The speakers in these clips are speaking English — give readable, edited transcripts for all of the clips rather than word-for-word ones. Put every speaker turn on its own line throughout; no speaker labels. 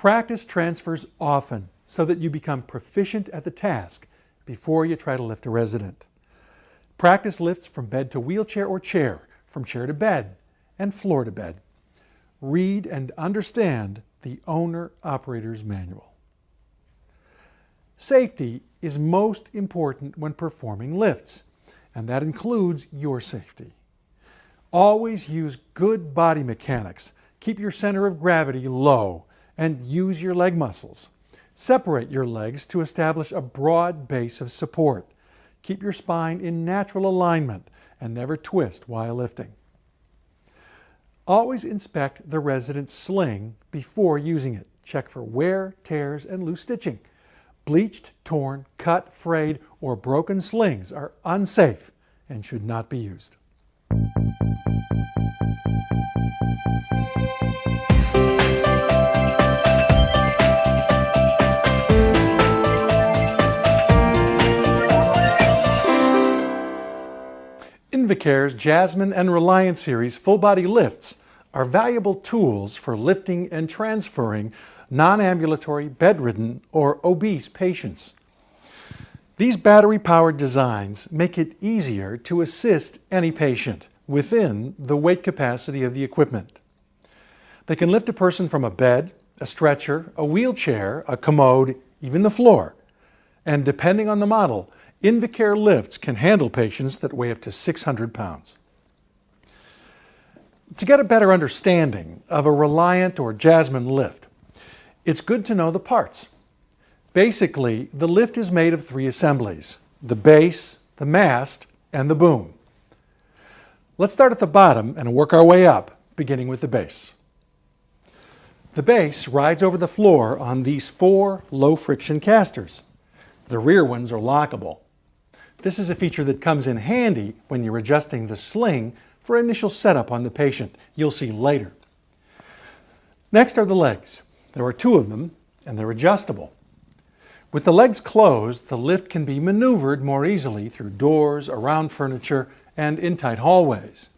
Practice transfers often so that you become proficient at the task before you try to lift a resident. Practice lifts from bed to wheelchair or chair, from chair to bed, and floor to bed. Read and understand the owner-operator's manual. Safety is most important when performing lifts, and that includes your safety. Always use good body mechanics. Keep your center of gravity low and use your leg muscles. Separate your legs to establish a broad base of support. Keep your spine in natural alignment and never twist while lifting. Always inspect the resident's sling before using it. Check for wear, tears, and loose stitching. Bleached, torn, cut, frayed, or broken slings are unsafe and should not be used. Invacare's Jasmine and Reliant series full-body lifts are valuable tools for lifting and transferring non-ambulatory, bedridden, or obese patients. These battery-powered designs make it easier to assist any patient within the weight capacity of the equipment. They can lift a person from a bed, a stretcher, a wheelchair, a commode, even the floor. And depending on the model, Invacare lifts can handle patients that weigh up to 600 pounds. To get a better understanding of a Reliant or Jasmine lift, it's good to know the parts. Basically, the lift is made of 3 assemblies: the base, the mast, and the boom. Let's start at the bottom and work our way up, beginning with the base. The base rides over the floor on these 4 low-friction casters. The rear ones are lockable. This is a feature that comes in handy when you're adjusting the sling for initial setup on the patient. You'll see later. Next are the legs. There are 2 of them, and they're adjustable. With the legs closed, the lift can be maneuvered more easily through doors, around furniture, and in tight hallways.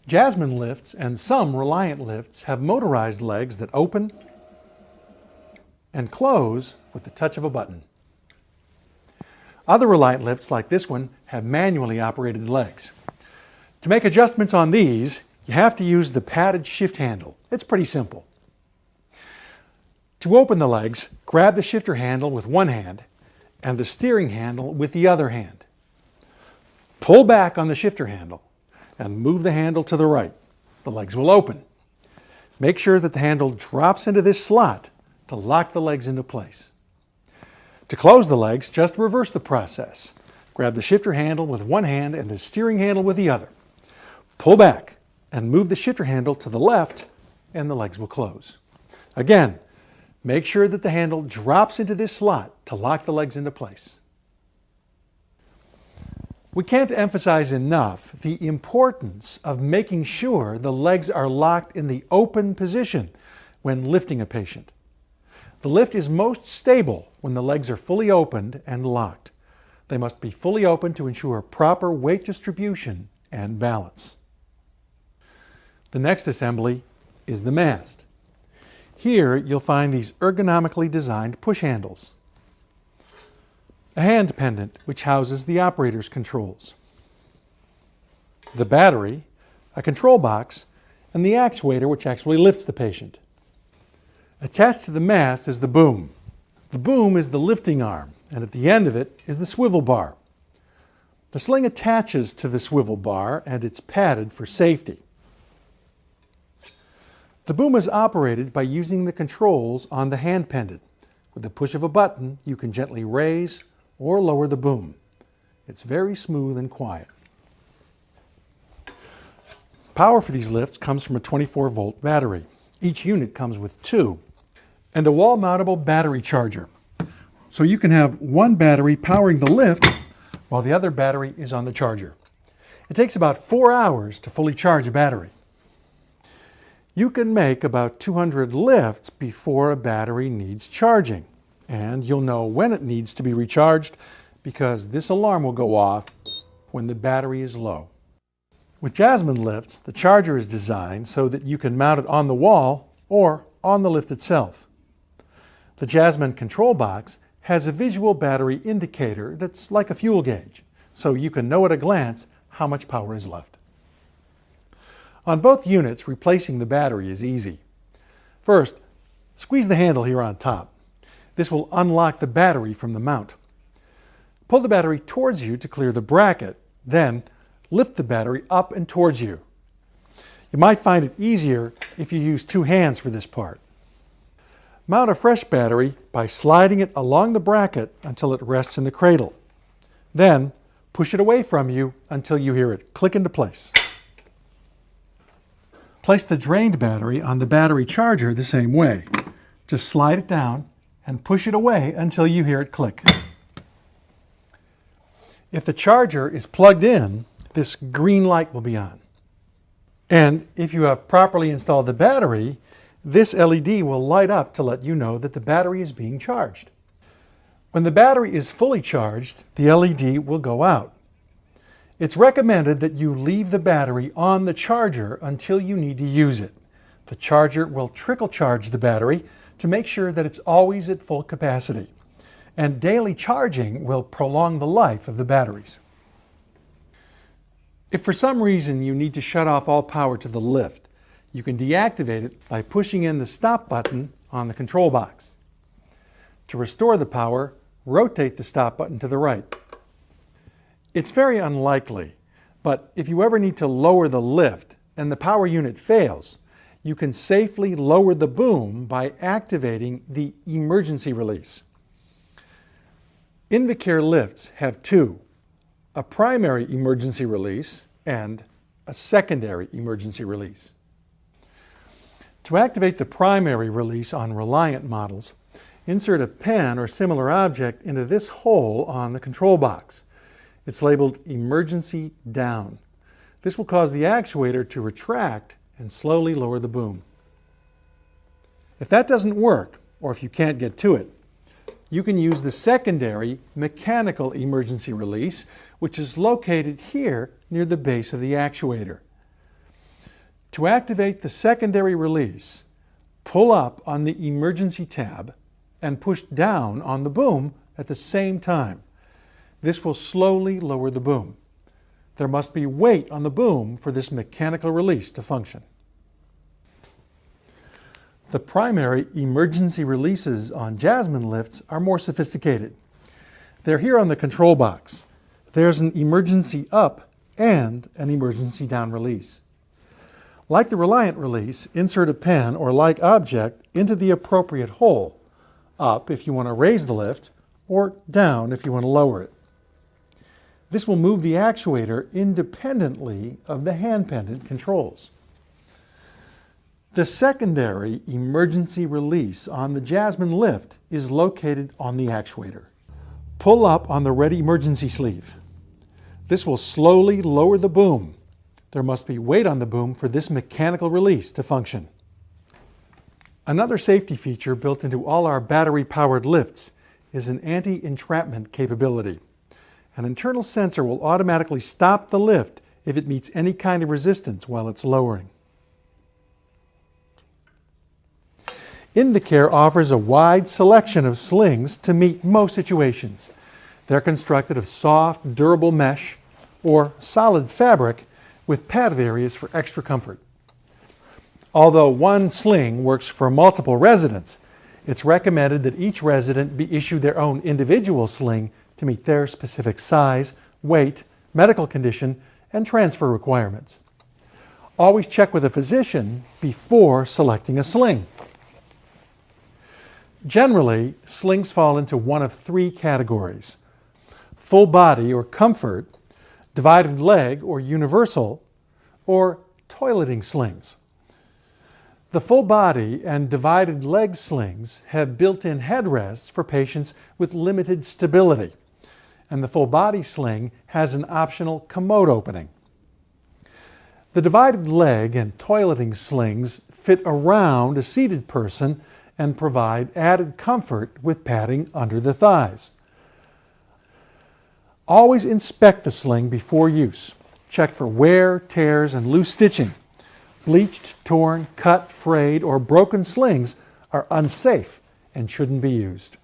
Jasmine lifts and some Reliant lifts have motorized legs that open and close with the touch of a button. Other Reliant lifts, like this one, have manually operated legs. To make adjustments on these, you have to use the padded shift handle. It's pretty simple. To open the legs, grab the shifter handle with one hand and the steering handle with the other hand. Pull back on the shifter handle and move the handle to the right. The legs will open. Make sure that the handle drops into this slot to lock the legs into place. To close the legs, just reverse the process. Grab the shifter handle with one hand and the steering handle with the other. Pull back and move the shifter handle to the left and the legs will close. Again, make sure that the handle drops into this slot to lock the legs into place. We can't emphasize enough the importance of making sure the legs are locked in the open position when lifting a patient. The lift is most stable when the legs are fully opened and locked. They must be fully open to ensure proper weight distribution and balance. The next assembly is the mast. Here you'll find these ergonomically designed push handles, a hand pendant which houses the operator's controls, the battery, a control box, and the actuator which actually lifts the patient. Attached to the mast is the boom. The boom is the lifting arm, and at the end of it is the swivel bar. The sling attaches to the swivel bar and it's padded for safety. The boom is operated by using the controls on the hand pendant. With the push of a button, you can gently raise or lower the boom. It's very smooth and quiet. Power for these lifts comes from a 24-volt battery. Each unit comes with 2. And a wall-mountable battery charger. So you can have one battery powering the lift while the other battery is on the charger. It takes about 4 hours to fully charge a battery. You can make about 200 lifts before a battery needs charging. And you'll know when it needs to be recharged because this alarm will go off when the battery is low. With Jasmine lifts, the charger is designed so that you can mount it on the wall or on the lift itself. The Jasmine control box has a visual battery indicator that's like a fuel gauge, so you can know at a glance how much power is left. On both units, replacing the battery is easy. First, squeeze the handle here on top. This will unlock the battery from the mount. Pull the battery towards you to clear the bracket, then lift the battery up and towards you. You might find it easier if you use two hands for this part. Mount a fresh battery by sliding it along the bracket until it rests in the cradle. Then push it away from you until you hear it click into place. Place the drained battery on the battery charger the same way. Just slide it down and push it away until you hear it click. If the charger is plugged in, this green light will be on. And if you have properly installed the battery, this LED will light up to let you know that the battery is being charged. When the battery is fully charged, the LED will go out. It's recommended that you leave the battery on the charger until you need to use it. The charger will trickle charge the battery to make sure that it's always at full capacity. And daily charging will prolong the life of the batteries. If for some reason you need to shut off all power to the lift, you can deactivate it by pushing in the stop button on the control box. To restore the power, rotate the stop button to the right. It's very unlikely, but if you ever need to lower the lift and the power unit fails, you can safely lower the boom by activating the emergency release. Invacare lifts have two, a primary emergency release and a secondary emergency release. To activate the primary release on Reliant models, insert a pen or similar object into this hole on the control box. It's labeled Emergency Down. This will cause the actuator to retract and slowly lower the boom. If that doesn't work, or if you can't get to it, you can use the secondary mechanical emergency release, which is located here near the base of the actuator. To activate the secondary release, pull up on the emergency tab and push down on the boom at the same time. This will slowly lower the boom. There must be weight on the boom for this mechanical release to function. The primary emergency releases on Jasmine lifts are more sophisticated. They're here on the control box. There's an emergency up and an emergency down release. Like the Reliant release, insert a pen or like object into the appropriate hole, up if you want to raise the lift, or down if you want to lower it. This will move the actuator independently of the hand pendant controls. The secondary emergency release on the Jasmine lift is located on the actuator. Pull up on the red emergency sleeve. This will slowly lower the boom. There must be weight on the boom for this mechanical release to function. Another safety feature built into all our battery-powered lifts is an anti-entrapment capability. An internal sensor will automatically stop the lift if it meets any kind of resistance while it's lowering. Invacare offers a wide selection of slings to meet most situations. They're constructed of soft, durable mesh or solid fabric with padded areas for extra comfort. Although one sling works for multiple residents, it's recommended that each resident be issued their own individual sling to meet their specific size, weight, medical condition, and transfer requirements. Always check with a physician before selecting a sling. Generally, slings fall into one of three categories: full body or comfort, divided leg or universal, or toileting slings. The full body and divided leg slings have built-in headrests for patients with limited stability, and the full body sling has an optional commode opening. The divided leg and toileting slings fit around a seated person and provide added comfort with padding under the thighs. Always inspect the sling before use. Check for wear, tears, and loose stitching. Bleached, torn, cut, frayed, or broken slings are unsafe and shouldn't be used.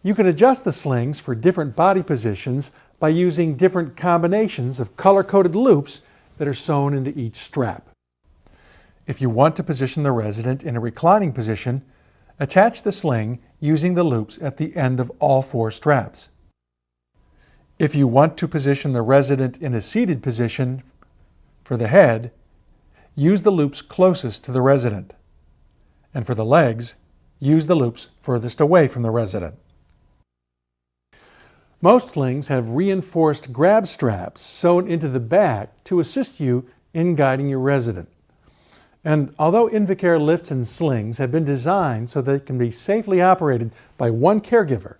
You can adjust the slings for different body positions by using different combinations of color-coded loops that are sewn into each strap. If you want to position the resident in a reclining position, attach the sling using the loops at the end of all 4 straps. If you want to position the resident in a seated position for the head, use the loops closest to the resident. And for the legs, use the loops furthest away from the resident. Most slings have reinforced grab straps sewn into the back to assist you in guiding your resident. And although Invacare lifts and slings have been designed so they can be safely operated by one caregiver,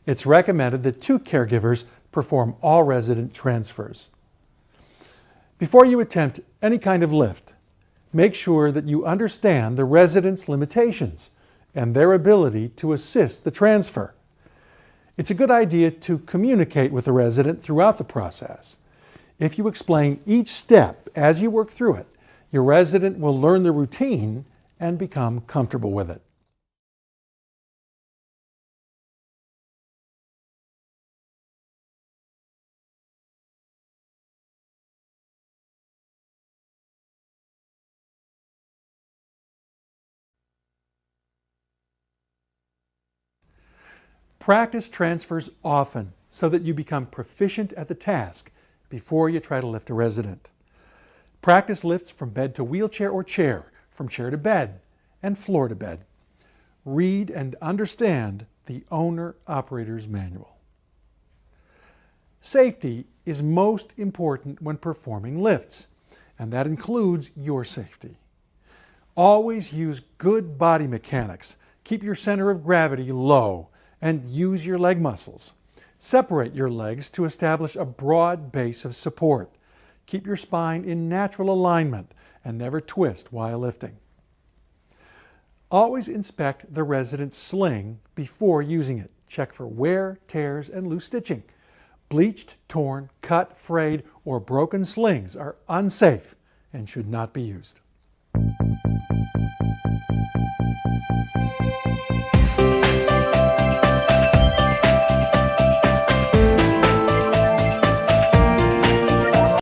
it's recommended that 2 caregivers perform all resident transfers. Before you attempt any kind of lift, make sure that you understand the resident's limitations and their ability to assist the transfer. It's a good idea to communicate with the resident throughout the process. If you explain each step as you work through it, your resident will learn the routine and become comfortable with it. Practice transfers often so that you become proficient at the task before you try to lift a resident. Practice lifts from bed to wheelchair or chair, from chair to bed, and floor to bed. Read and understand the owner-operator's manual. Safety is most important when performing lifts, and that includes your safety. Always use good body mechanics. Keep your center of gravity low and use your leg muscles. Separate your legs to establish a broad base of support. Keep your spine in natural alignment and never twist while lifting. Always inspect the resident's sling before using it. Check for wear, tears, and loose stitching. Bleached, torn, cut, frayed, or broken slings are unsafe and should not be used.